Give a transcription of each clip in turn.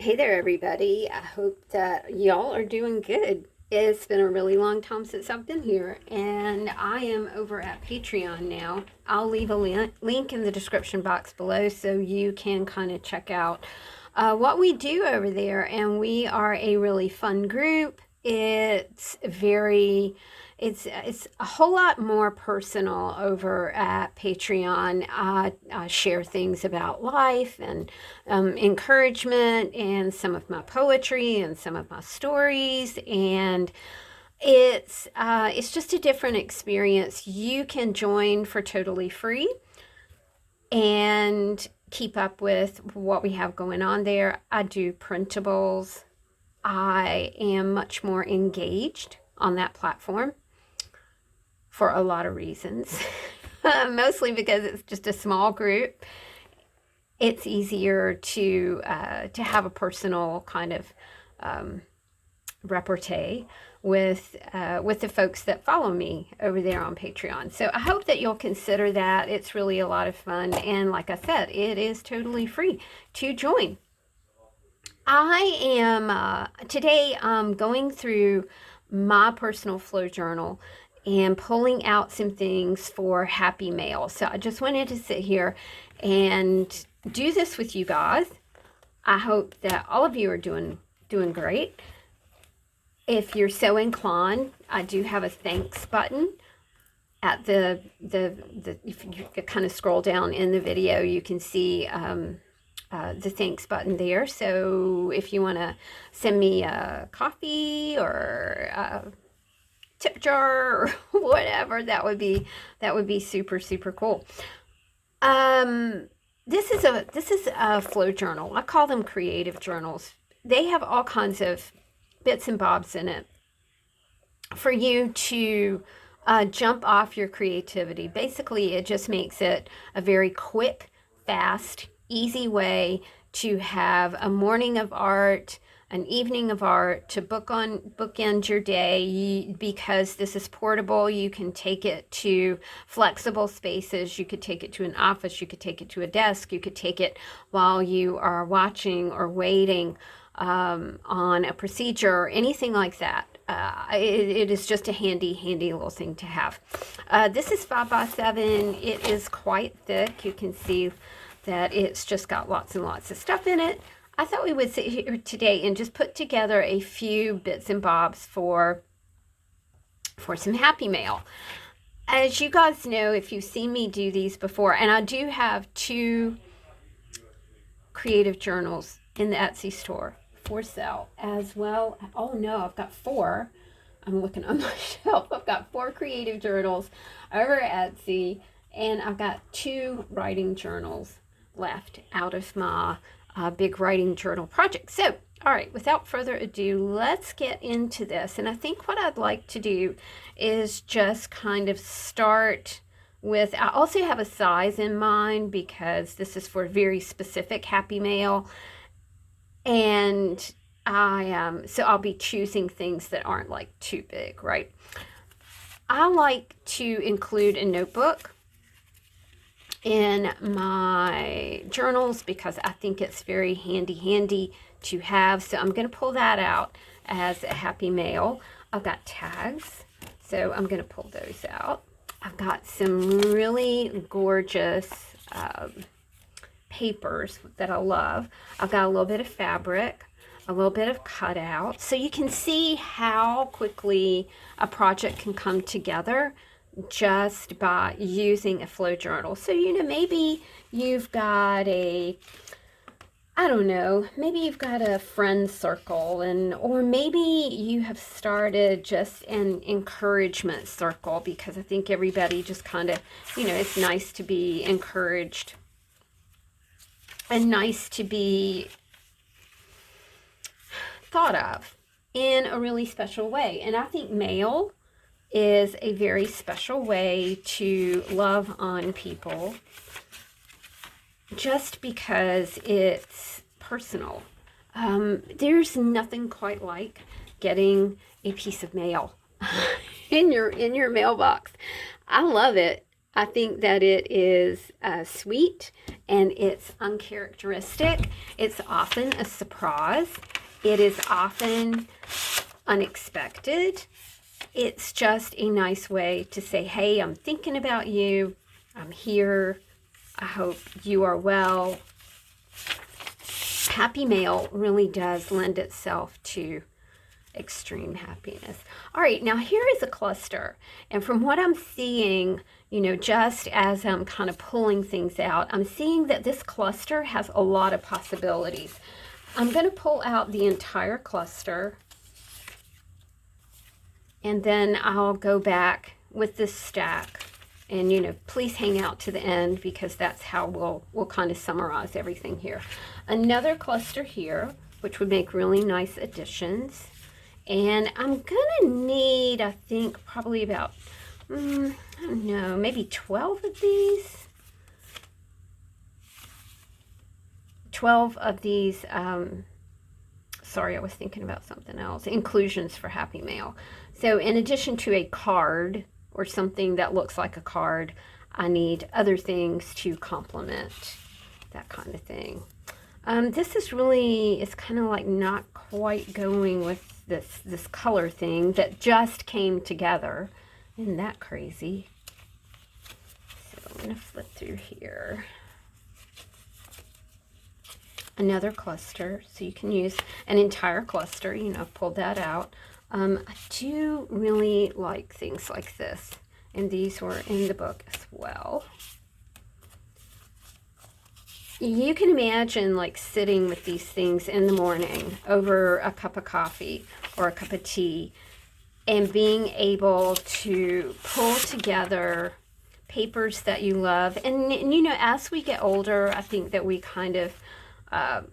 Hey there, everybody. I hope that y'all are doing good. It's been a really long time since I've been here, and I am over at Patreon now. I'll leave a link in the description box below so you can kind of check out what we do over there. And we are a really fun group. It's a whole lot more personal over at Patreon. I share things about life and encouragement and some of my poetry and some of my stories, and it's just a different experience. You can join for totally free and keep up with what we have going on there. I do printables. I am much more engaged on that platform for a lot of reasons. Mostly because it's just a small group. It's easier to have a personal kind of repartee with the folks that follow me over there on Patreon. So I hope that you'll consider that. It's really a lot of fun, and like I said, it is totally free to join. I am today going through my personal flow journal and pulling out some things for happy mail. So I just wanted to sit here and do this with you guys. I hope that all of you are doing great. If you're so inclined, I do have a thanks button at the if you kind of scroll down in the video, you can see the thanks button there. So if you want to send me a coffee or a tip jar or whatever, that would be super cool. This is a flow journal. I call them creative journals. They have all kinds of bits and bobs in it for you to jump off your creativity. Basically, it just makes it a very quick, fast, easy way to have a morning of art, an evening of art, to bookend your day. Because this is portable, you can take it to flexible spaces. You could take it to an office, you could take it to a desk, you could take it while you are watching or waiting on a procedure or anything like that. It is just a handy little thing to have. This is 5x7. It is quite thick. You can see that it's just got lots and lots of stuff in it. I thought we would sit here today and just put together a few bits and bobs for some happy mail. As you guys know, if you've seen me do these before, and I do have 2 creative journals in the Etsy store for sale as well. Oh no, I've got 4. I'm looking on my shelf. I've got 4 creative journals over at Etsy, and I've got 2 writing journals left out of my big writing journal project. So, all right, without further ado, let's get into this. And I think what I'd like to do is just kind of start with, I also have a size in mind because this is for very specific happy mail. And so I'll be choosing things that aren't like too big, right? I like to include a notebook in my journals because I think it's very handy to have. So I'm going to pull that out as a happy mail. I've got tags, so I'm going to pull those out. I've got some really gorgeous papers that I love. I've got a little bit of fabric, a little bit of cutout. So you can see how quickly a project can come together just by using a flow journal. So, maybe you've got maybe you've got a friend circle, or maybe you have started just an encouragement circle, because I think everybody just kind of, it's nice to be encouraged and nice to be thought of in a really special way. And I think mail is a very special way to love on people, just because it's personal. There's nothing quite like getting a piece of mail in your mailbox. I love it. I think that it is sweet and it's uncharacteristic. It's often a surprise. It is often unexpected. It's just a nice way to say, hey, I'm thinking about you. I'm here. I hope you are well. Happy mail really does lend itself to extreme happiness. All right, now here is a cluster. And from what I'm seeing, just as I'm kind of pulling things out, I'm seeing that this cluster has a lot of possibilities. I'm going to pull out the entire cluster, and then I'll go back with this stack. And, please hang out to the end because that's how we'll kind of summarize everything here. Another cluster here, which would make really nice additions. And I'm going to need, I think, probably about, I don't know, maybe 12 of these. 12 of these, sorry, I was thinking about something else. Inclusions for Happy Mail. So in addition to a card or something that looks like a card, I need other things to complement that kind of thing. This is really, it's kind of like not quite going with this color thing that just came together. Isn't that crazy? So I'm going to flip through here. Another cluster, so you can use an entire cluster, pulled that out. I do really like things like this, and these were in the book as well. You can imagine like sitting with these things in the morning over a cup of coffee or a cup of tea and being able to pull together papers that you love. And as we get older, I think that we kind of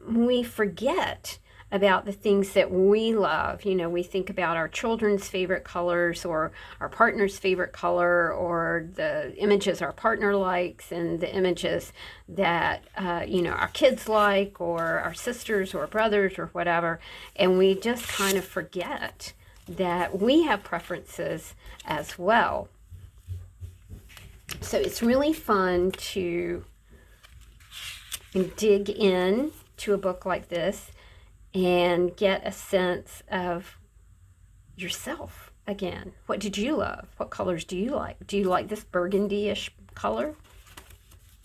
we forget about the things that we love. We think about our children's favorite colors or our partner's favorite color or the images our partner likes and the images that, our kids like or our sisters or brothers or whatever. And we just kind of forget that we have preferences as well. So it's really fun to dig in to a book like this and get a sense of yourself again. What did you love? What colors do you like? Do you like this burgundy-ish color?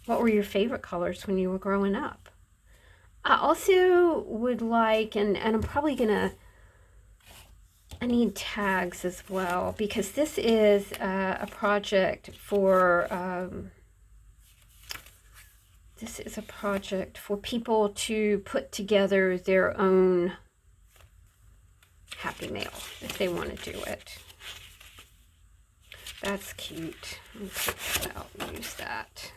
What were your favorite colors when you were growing up? I also would like, and I'm probably gonna, I need tags as well because this is a project for this is a project for people to put together their own Happy Mail if they want to do it. That's cute. Let me take that out and use that.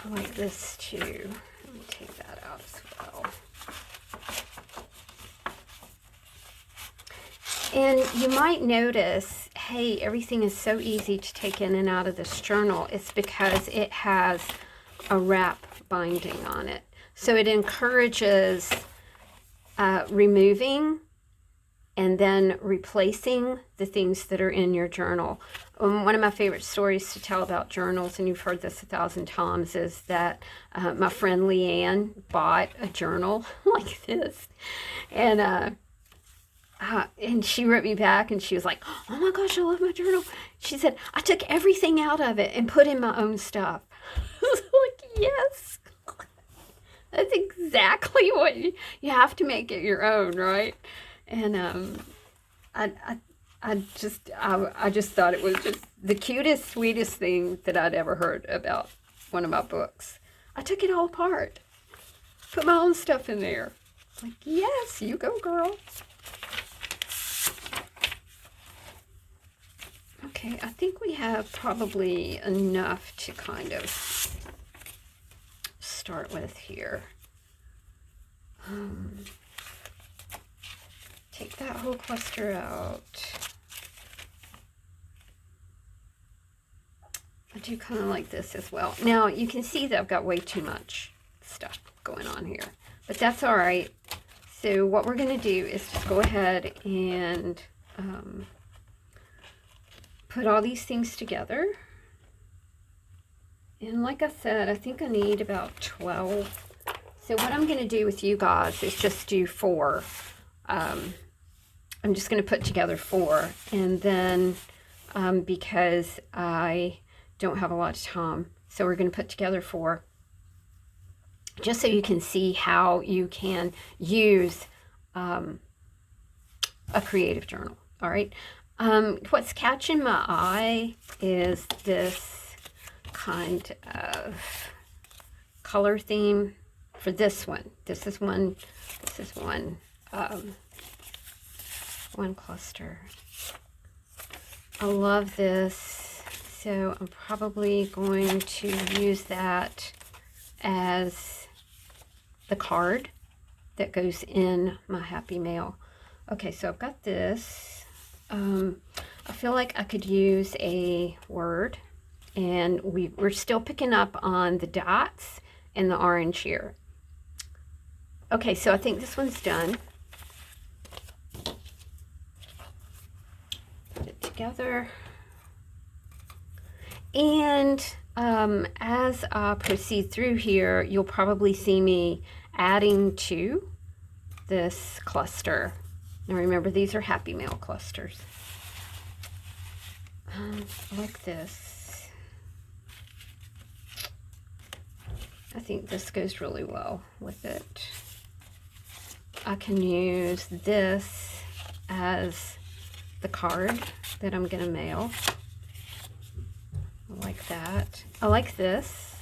I like this too. Let me take that out as well. And you might notice, hey, everything is so easy to take in and out of this journal. It's because it has a wrap binding on it. So it encourages removing and then replacing the things that are in your journal. One of my favorite stories to tell about journals, and you've heard this 1,000 times, is that my friend Leanne bought a journal like this. And she wrote me back and she was like, oh my gosh, I love my journal. She said, I took everything out of it and put in my own stuff. I was like, yes. That's exactly what you have to make it your own, right? And I just thought it was just the cutest, sweetest thing that I'd ever heard about one of my books. I took it all apart, put my own stuff in there. Like, yes, you go, girl. Okay, I think we have probably enough to kind of start with here. Take that whole cluster out. I do kind of like this as well. Now, you can see that I've got way too much stuff going on here, but that's all right. So what we're going to do is just go ahead and put all these things together. And like I said, I think I need about 12. So what I'm going to do with you guys is just do 4. I'm just going to put together 4. And then because I don't have a lot of time, so we're going to put together 4. Just so you can see how you can use a creative journal. All right. What's catching my eye is this kind of color theme for this one. This is one cluster. I love this, so I'm probably going to use that as the card that goes in my Happy Mail. Okay, so I've got this. I feel like I could use a word, and we're still picking up on the dots and the orange here. Okay, so I think this one's done. Put it together. And as I proceed through here, you'll probably see me adding to this cluster. Now remember, these are Happy Mail clusters. Like this. I think this goes really well with it. I can use this as the card that I'm going to mail. I like that. I like this.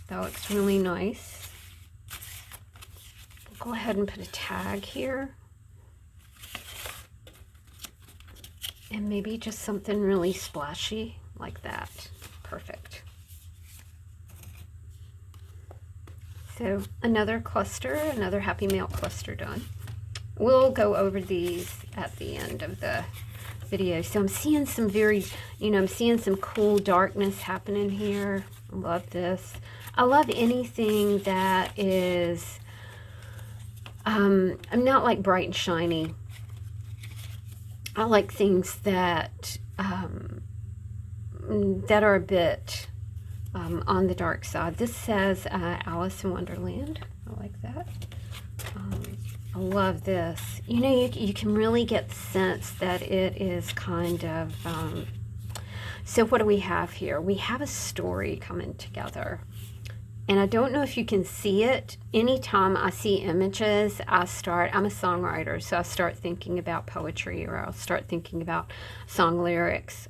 That looks really nice. I'll go ahead and put a tag here. And maybe just something really splashy like that. Perfect. So another cluster, another Happy Mail cluster done. We'll go over these at the end of the video. So I'm seeing some I'm seeing some cool darkness happening here. I love this. I love anything that is, I'm not like bright and shiny. I like things that that are a bit on the dark side. This says Alice in Wonderland. I like that. I love this. You know, you can really get the sense that it is kind of, so what do we have here? We have a story coming together. And I don't know if you can see it. Anytime I see images, I'm a songwriter, so I start thinking about poetry, or I'll start thinking about song lyrics,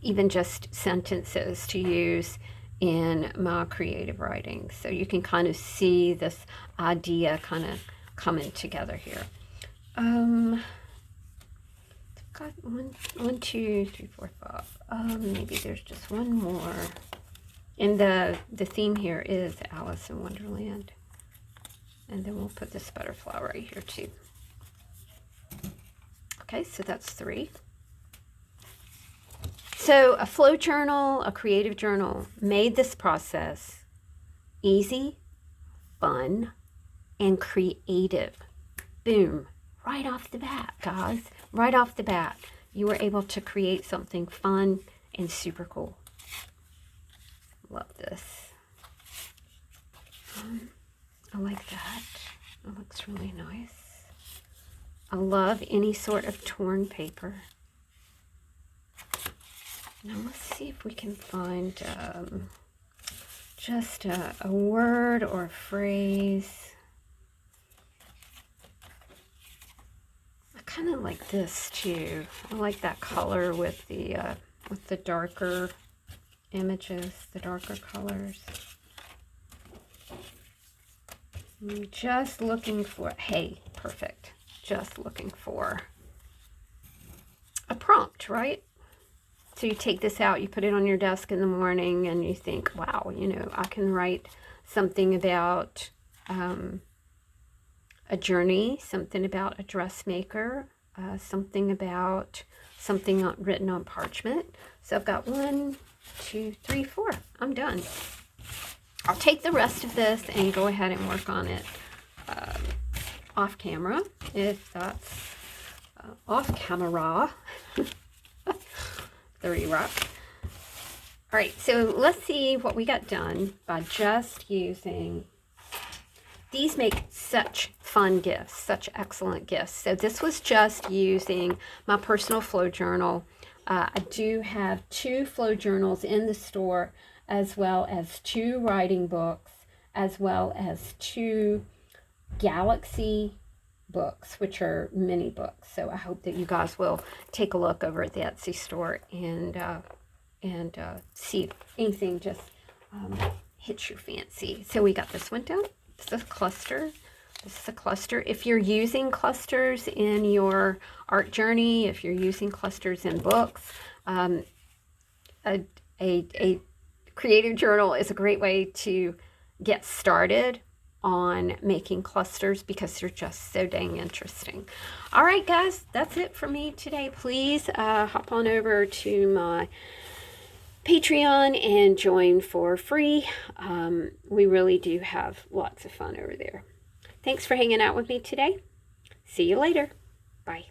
even just sentences to use in my creative writing. So you can kind of see this idea kind of coming together here. I've got one, 2, 3, 4, 5. Maybe there's just one more. And the theme here is Alice in Wonderland. And then we'll put this butterfly right here too. Okay, so that's 3. So a flow journal, a creative journal, made this process easy, fun, and creative. Boom. Right off the bat, guys. Right off the bat, you were able to create something fun and super cool. Love this. I like that. It looks really nice. I love any sort of torn paper. Now let's see if we can find just a word or a phrase. I kind of like this too. I like that color with the darker images, the darker colors. I'm just looking for, hey, perfect. Just looking for a prompt, right? So you take this out, you put it on your desk in the morning, and you think, wow, you know, I can write something about a journey, something about a dressmaker, something about something written on parchment. So I've got 1, 2, 3, 4. I'm done. I'll take the rest of this and go ahead and work on it off camera, if that's off camera. 30 rock. All right, so let's see what we got done by just using, these make such fun gifts, such excellent gifts. So this was just using my personal flow journal. I do have 2 flow journals in the store, as well as 2 writing books, as well as 2 Galaxy books, which are mini books. So I hope that you guys will take a look over at the Etsy store and see if anything just hits your fancy. So we got this one down. This is a cluster. This is a cluster. If you're using clusters in your art journey, if you're using clusters in books, a creative journal is a great way to get started on making clusters because they're just so dang interesting. All right, guys, that's it for me today. Please hop on over to my Patreon and join for free. We really do have lots of fun over there. Thanks for hanging out with me today. See you later. Bye.